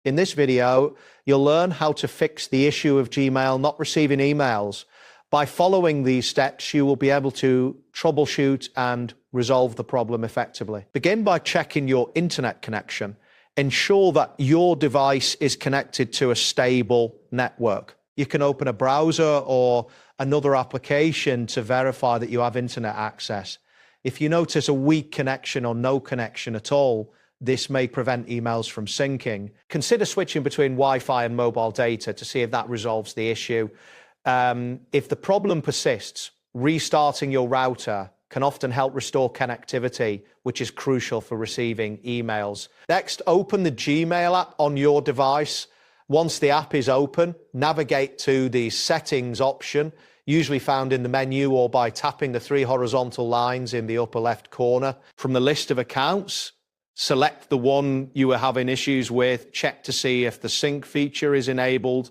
In this video, you'll learn how to fix the issue of Gmail not receiving emails. By following these steps, you will be able to troubleshoot and resolve the problem effectively. Begin by checking your internet connection. Ensure that your device is connected to a stable network. You can open a browser or another application to verify that you have internet access. If you notice a weak connection or no connection at all, this may prevent emails from syncing. Consider switching between Wi-Fi and mobile data to see if that resolves the issue. If the problem persists, restarting your router can often help restore connectivity, which is crucial for receiving emails. Next, open the Gmail app on your device. Once the app is open, navigate to the Settings option, usually found in the menu or by tapping the 3 horizontal lines in the upper left corner. From the list of accounts, select the one you are having issues with, check to see if the sync feature is enabled,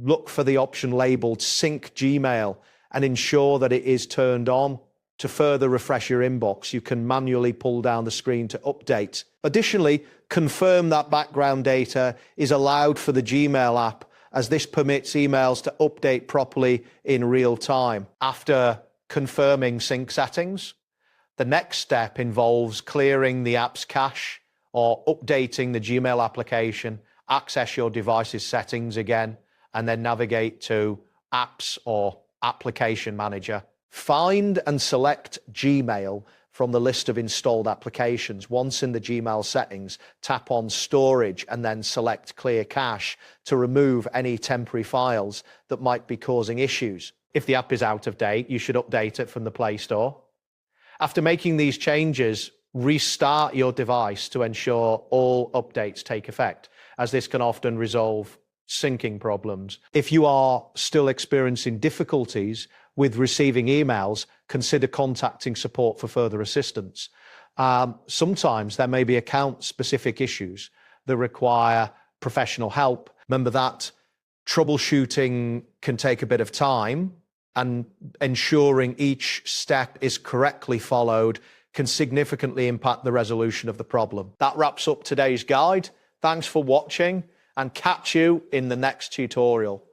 look for the option labeled Sync Gmail and ensure that it is turned on. To further refresh your inbox, you can manually pull down the screen to update. Additionally, confirm that background data is allowed for the Gmail app, as this permits emails to update properly in real time. After confirming sync settings, the next step involves clearing the app's cache or updating the Gmail application, access your device's settings again, and then navigate to Apps or Application Manager. Find and select Gmail from the list of installed applications. Once in the Gmail settings, tap on Storage and then select Clear Cache to remove any temporary files that might be causing issues. If the app is out of date, you should update it from the Play Store. After making these changes, restart your device to ensure all updates take effect, as this can often resolve syncing problems. If you are still experiencing difficulties with receiving emails, consider contacting support for further assistance. Sometimes there may be account-specific issues that require professional help. Remember that troubleshooting can take a bit of time, and ensuring each step is correctly followed can significantly impact the resolution of the problem. That wraps up today's guide. Thanks for watching, and catch you in the next tutorial.